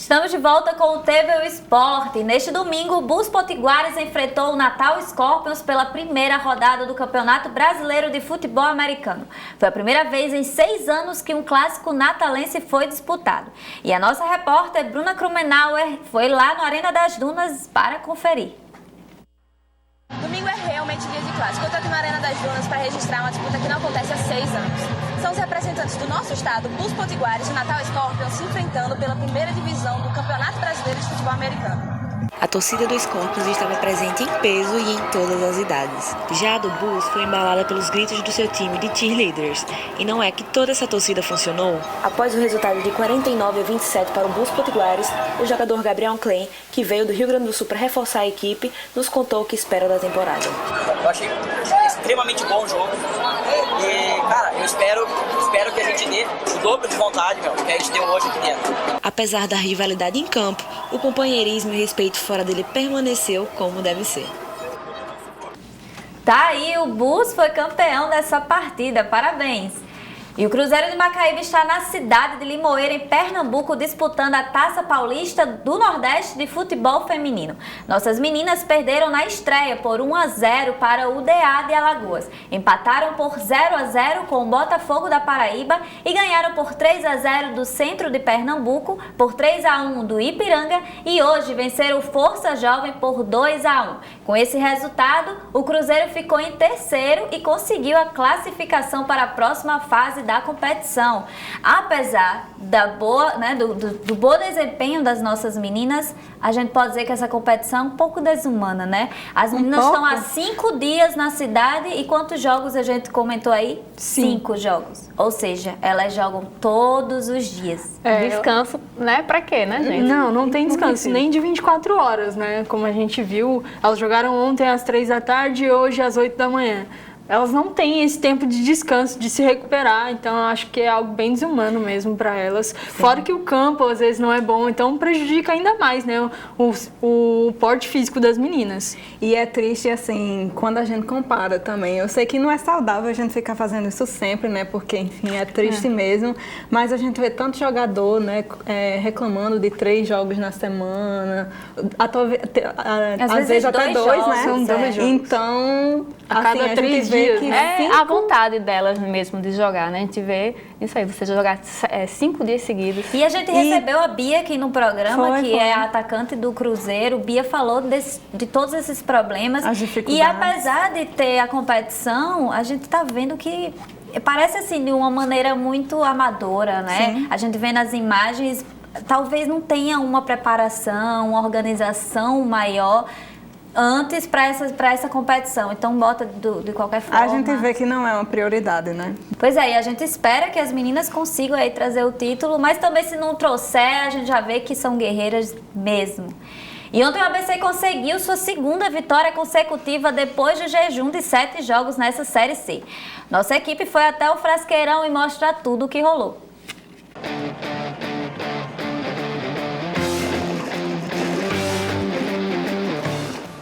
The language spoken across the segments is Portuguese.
Estamos de volta com o TV o Esporte. Neste domingo, o Bus Potiguares enfrentou o Natal Scorpions pela primeira rodada do Campeonato Brasileiro de Futebol Americano. Foi a primeira vez em 6 anos que um clássico natalense foi disputado. E a nossa repórter Bruna Krumenauer foi lá no Arena das Dunas para conferir. Domingo é realmente dia de clássico. Eu estou aqui na Arena das Dunas para registrar uma disputa que não acontece há 6 anos. São os representantes do nosso estado, Bus Potiguares e Natal Scorpions, se enfrentando pela primeira divisão do Campeonato Brasileiro de Futebol Americano. A torcida do Scorpions estava presente em peso e em todas as idades. Já a do Bus foi embalada pelos gritos do seu time de cheerleaders. E não é que toda essa torcida funcionou? Após o resultado de 49-27 para o Bus Potiguares, o jogador Gabriel Klein, que veio do Rio Grande do Sul para reforçar a equipe, nos contou o que espera da temporada. Eu achei extremamente bom o jogo. E, cara, eu espero que a gente dê o dobro de vontade, que a gente deu hoje aqui dentro. Apesar da rivalidade em campo, o companheirismo e respeito fora dele permaneceu como deve ser. Tá aí, o Bus foi campeão dessa partida, parabéns! E o Cruzeiro de Macaíba está na cidade de Limoeiro, em Pernambuco, disputando a Taça Paulista do Nordeste de Futebol Feminino. Nossas meninas perderam na estreia por 1-0 para o DA de Alagoas. Empataram por 0-0 com o Botafogo da Paraíba e ganharam por 3-0 do Centro de Pernambuco, por 3-1 do Ipiranga e hoje venceram o Força Jovem por 2-1. Com esse resultado, o Cruzeiro ficou em terceiro e conseguiu a classificação para a próxima fase da competição. Apesar do bom desempenho das nossas meninas, a gente pode dizer que essa competição é um pouco desumana, né? As meninas estão há 5 dias na cidade e quantos jogos a gente comentou aí? 5 jogos. Ou seja, elas jogam todos os dias. Descanso, né? Pra quê, né, gente? Não tem descanso, nem de 24 horas, né? Como a gente viu, elas jogaram ontem às 3 da tarde e hoje às 8 da manhã. Elas não têm esse tempo de descanso, de se recuperar, então eu acho que é algo bem desumano mesmo para elas. Sim. Fora que o campo às vezes não é bom, então prejudica ainda mais, né, o porte físico das meninas. E é triste, assim, quando a gente compara também. Eu sei que não é saudável a gente ficar fazendo isso sempre, né, porque, enfim, é triste mesmo, mas a gente vê tanto jogador, né, reclamando de 3 jogos na semana, às vezes até 2, né? São 2 jogos. Então, a cada 3 dias. É a vontade delas mesmo de jogar, né? A gente vê isso aí, você jogar 5 dias seguidos. E a gente recebeu a Bia aqui no programa, que é a atacante do Cruzeiro. Bia falou de todos esses problemas. As dificuldades. E apesar de ter a competição, a gente está vendo que parece assim de uma maneira muito amadora, né? Sim. A gente vê nas imagens, talvez não tenha uma preparação, uma organização maior antes para essa competição, então bota de qualquer forma. A gente vê que não é uma prioridade, né? Pois é, e a gente espera que as meninas consigam aí trazer o título, mas também se não trouxer, a gente já vê que são guerreiras mesmo. E ontem o ABC conseguiu sua 2ª vitória consecutiva depois do jejum de 7 jogos nessa Série C. Nossa equipe foi até o Frasqueirão e mostra tudo o que rolou.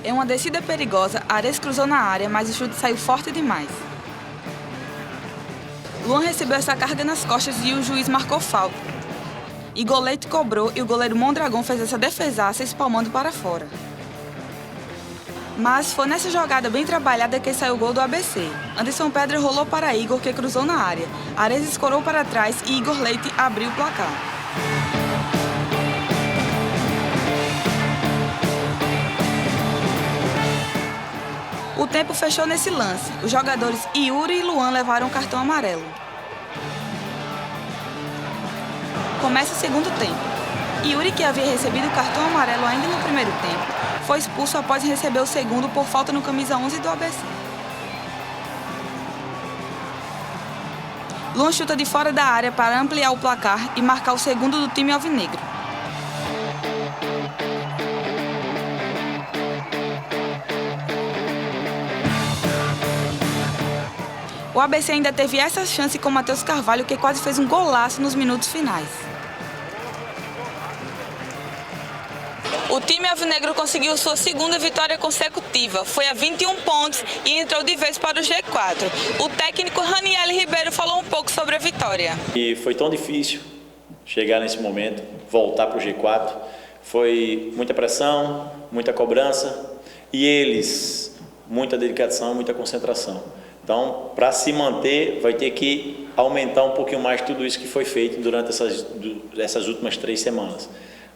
Em uma descida perigosa, Ares cruzou na área, mas o chute saiu forte demais. Luan recebeu essa carga nas costas e o juiz marcou falta. Igor Leite cobrou e o goleiro Mondragão fez essa defesaça espalmando para fora. Mas foi nessa jogada bem trabalhada que saiu o gol do ABC. Anderson Pedra rolou para Igor, que cruzou na área. Ares escorou para trás e Igor Leite abriu o placar. O tempo fechou nesse lance. Os jogadores Yuri e Luan levaram o cartão amarelo. Começa o segundo tempo. Yuri, que havia recebido o cartão amarelo ainda no primeiro tempo, foi expulso após receber o segundo por falta no camisa 11 do ABC. Luan chuta de fora da área para ampliar o placar e marcar o segundo do time alvinegro. O ABC ainda teve essa chance com Matheus Carvalho, que quase fez um golaço nos minutos finais. O time alvinegro conseguiu sua 2ª vitória consecutiva, foi a 21 pontos e entrou de vez para o G4. O técnico Raniel Ribeiro falou um pouco sobre a vitória. E foi tão difícil chegar nesse momento, voltar para o G4. Foi muita pressão, muita cobrança e eles, muita dedicação, muita concentração. Então, para se manter, vai ter que aumentar um pouquinho mais tudo isso que foi feito durante essas últimas 3 semanas.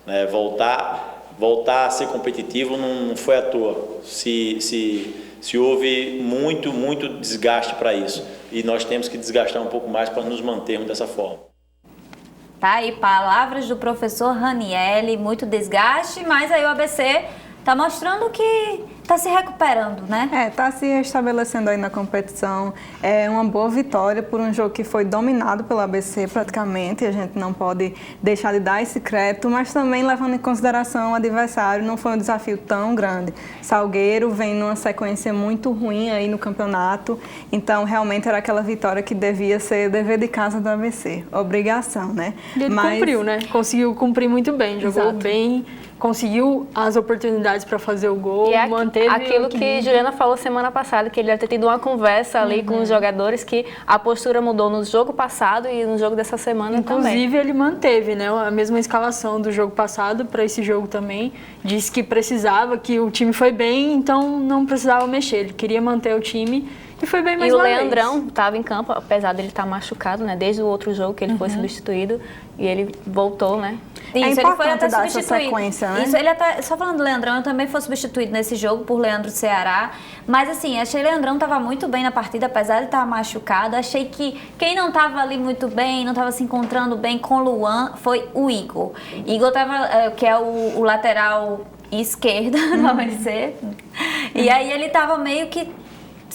Né? Voltar a ser competitivo não foi à toa. Se houve muito desgaste para isso. E nós temos que desgastar um pouco mais para nos mantermos dessa forma. Tá aí, palavras do professor Ranielli, muito desgaste, mas aí o ABC tá mostrando que tá se recuperando, né? Tá se restabelecendo aí na competição. É uma boa vitória por um jogo que foi dominado pelo ABC praticamente, a gente não pode deixar de dar esse crédito, mas também levando em consideração o adversário, não foi um desafio tão grande. Salgueiro vem numa sequência muito ruim aí no campeonato, então realmente era aquela vitória que devia ser dever de casa do ABC, obrigação, né? E ele cumpriu, né? Conseguiu cumprir muito bem, jogou Exato. bem, conseguiu as oportunidades para fazer o gol, e manteve aquilo que Juliana falou semana passada, que ele deve ter tido uma conversa ali com os jogadores, que a postura mudou no jogo passado e no jogo dessa semana também. Inclusive, ele manteve, né, a mesma escalação do jogo passado para esse jogo também. Disse que precisava, que o time foi bem, então não precisava mexer. Ele queria manter o time e foi bem mais uma vez. E o Leandrão estava em campo, apesar dele estar machucado, né, desde o outro jogo que ele foi substituído, e ele voltou, né? Isso, ele foi até dar essa substituído. sequência, né? Isso, ele até, só falando do Leandrão, eu também foi substituído nesse jogo por Leandro Ceará. Mas assim, achei que o Leandrão estava muito bem na partida, apesar de estar machucado. Achei que quem não estava ali muito bem, não estava se encontrando bem com o Luan, foi o Igor. Igor tava, que é o lateral esquerdo do ABC. E aí ele estava meio que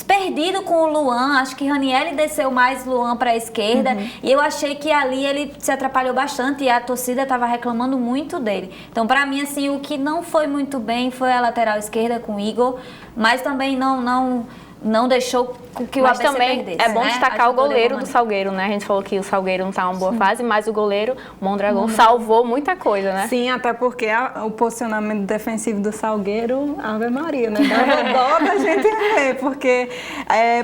perdido com o Luan, acho que Ranielli desceu mais Luan para a esquerda e eu achei que ali ele se atrapalhou bastante e a torcida estava reclamando muito dele. Então, para mim, assim, o que não foi muito bem foi a lateral esquerda com o Igor, mas também não deixou que o ABC também perdesse. é bom né? destacar o goleiro do Salgueiro, né? A gente falou que o Salgueiro não está em uma boa fase, mas o goleiro Mondragão salvou muita coisa, né? Sim, até porque o posicionamento defensivo do Salgueiro, Ave Maria, né? Dava dó da gente ver, porque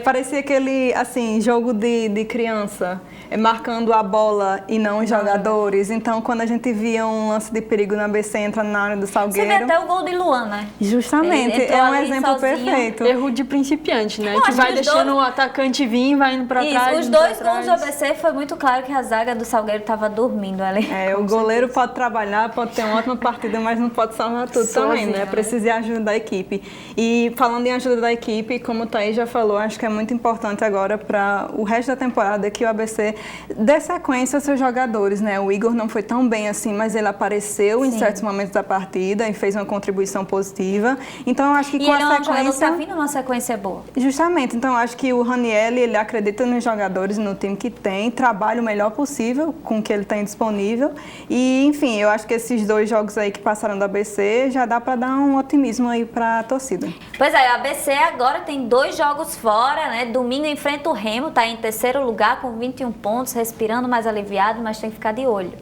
parecia aquele, assim, jogo de criança, marcando a bola e não os jogadores. Então, quando a gente via um lance de perigo na ABC entrando na área do Salgueiro... Você vê até o gol de Luan, né? Justamente, é um exemplo sozinho. perfeito. Erro de principiante, né? Não, que acho vai que os deixando o atacante vir, vai indo pra trás. Os dois gols do ABC foi muito claro que a zaga do Salgueiro estava dormindo ali. O goleiro pode trabalhar, pode ter uma ótima partida, mas não pode salvar tudo também, né? Precisa de ajuda da equipe. E falando em ajuda da equipe, como o Thaís já falou, acho que é muito importante agora para o resto da temporada que o ABC dê sequência aos seus jogadores, né? O Igor não foi tão bem assim, mas ele apareceu em certos momentos da partida e fez uma contribuição positiva. Então, eu acho que com a sequência... E ele está vindo numa sequência boa. Justamente, então eu acho que o Ranielli, ele acredita nos jogadores, no time que tem, trabalha o melhor possível com o que ele tem disponível e, enfim, eu acho que esses 2 jogos aí que passaram do ABC já dá para dar um otimismo aí para a torcida. Pois é, o ABC agora tem 2 jogos fora, né? Domingo enfrenta o Remo, tá em terceiro lugar com 21 pontos, respirando mais aliviado, mas tem que ficar de olho.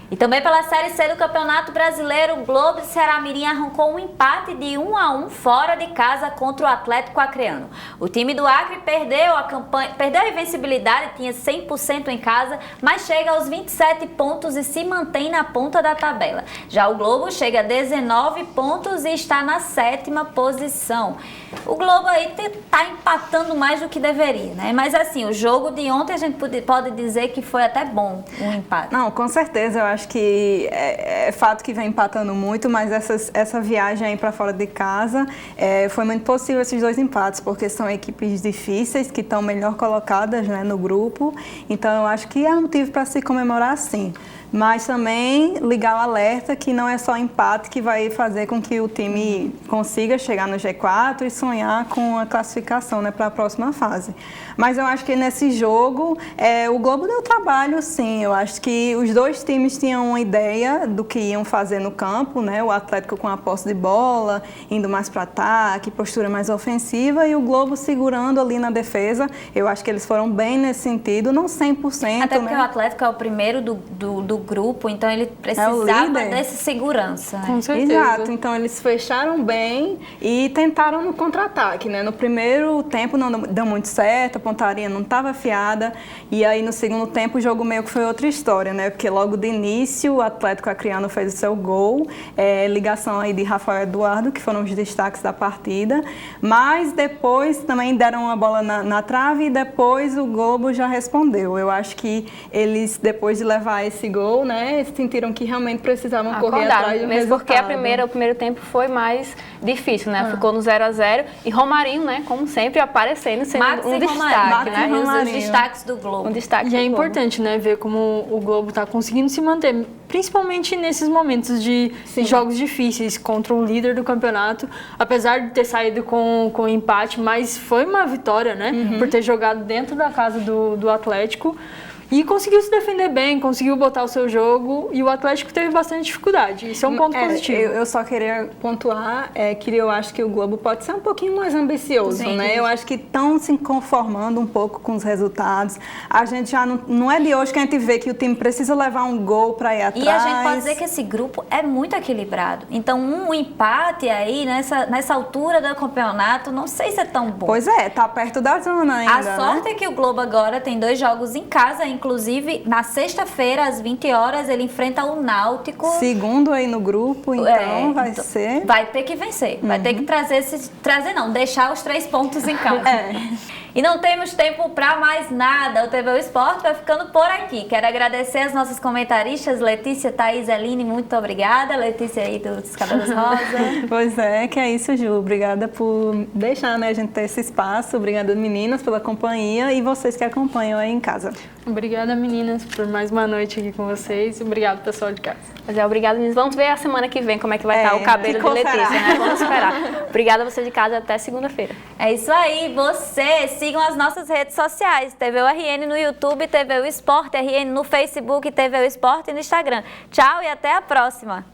E também pela Série C do Campeonato Brasileiro, o Globo de Ceará-Mirim arrancou um empate de 1-1 fora de casa contra o Atlético Acreano. O time do Acre perdeu a invencibilidade, tinha 100% em casa, mas chega aos 27 pontos e se mantém na ponta da tabela. Já o Globo chega a 19 pontos e está na 7ª posição. O Globo aí tá empatando mais do que deveria, né? Mas assim, o jogo de ontem a gente pode dizer que foi até bom um empate. Não, com certeza, eu acho que é fato que vem empatando muito, mas essa viagem aí para fora de casa foi muito possível esses 2 empates, porque são equipes difíceis que estão melhor colocadas, né, no grupo, então eu acho que é um motivo para se comemorar sim. Mas também ligar o alerta que não é só empate que vai fazer com que o time consiga chegar no G4 e sonhar com a classificação, né, para a próxima fase. Mas eu acho que nesse jogo o Globo deu trabalho, sim. Eu acho que os 2 times tinham uma ideia do que iam fazer no campo, né? O Atlético com a posse de bola, indo mais para ataque, postura mais ofensiva, e o Globo segurando ali na defesa. Eu acho que eles foram bem nesse sentido, não 100%. Até porque né? o Atlético é o primeiro do grupo, então ele precisava dessa segurança. Né? Com certeza. Exato, então eles fecharam bem e tentaram no contra-ataque, né? No primeiro tempo não deu muito certo, a pontaria não estava afiada, e aí no segundo tempo o jogo meio que foi outra história, né? Porque logo de início o Atlético Acreano fez o seu gol, ligação aí de Rafael Eduardo, que foram os destaques da partida, mas depois também deram uma bola na trave e depois o Globo já respondeu. Eu acho que eles, depois de levar esse gol, né, sentiram que realmente precisavam correr atrás do mesmo resultado. Porque o primeiro tempo foi mais difícil, né? Ficou no 0-0 e Romarinho, né, como sempre, aparecendo, sendo um destaque, né? Os destaques do Globo. E é importante, né, ver como o Globo está conseguindo se manter, principalmente nesses momentos de jogos difíceis contra o líder do campeonato, apesar de ter saído com empate, mas foi uma vitória, né, por ter jogado dentro da casa do Atlético. E conseguiu se defender bem, conseguiu botar o seu jogo, e o Atlético teve bastante dificuldade. Isso é um ponto positivo. Eu só queria pontuar que eu acho que o Globo pode ser um pouquinho mais ambicioso, né? Eu acho que estão se conformando um pouco com os resultados. A gente já não é de hoje que a gente vê que o time precisa levar um gol para ir atrás. E a gente pode dizer que esse grupo é muito equilibrado. Então, um empate aí, nessa altura do campeonato, não sei se é tão bom. Pois é, tá perto da zona ainda, A sorte é que o Globo agora tem 2 jogos em casa, inclusive, na sexta-feira, às 20 horas, ele enfrenta o Náutico. Segundo aí no grupo, então vai ser... Vai ter que vencer. Vai ter que deixar os 3 pontos em campo. E não temos tempo para mais nada. O TV Esporte vai ficando por aqui. Quero agradecer as nossas comentaristas, Letícia, Thaís, Aline, muito obrigada. Letícia aí dos Cabelos Rosa. Pois é, que é isso, Ju. Obrigada por deixar, né, a gente ter esse espaço. Obrigada, meninas, pela companhia e vocês que acompanham aí em casa. Obrigada, meninas, por mais uma noite aqui com vocês. Obrigado, pessoal de casa. Obrigada, meninas. Vamos ver a semana que vem como é que vai estar o cabelo de Letícia, né? Vamos esperar. Obrigada a você de casa, até segunda-feira. É isso aí, sigam as nossas redes sociais, TV URN no YouTube, TV Esporte RN no Facebook, TV Esporte no Instagram. Tchau e até a próxima!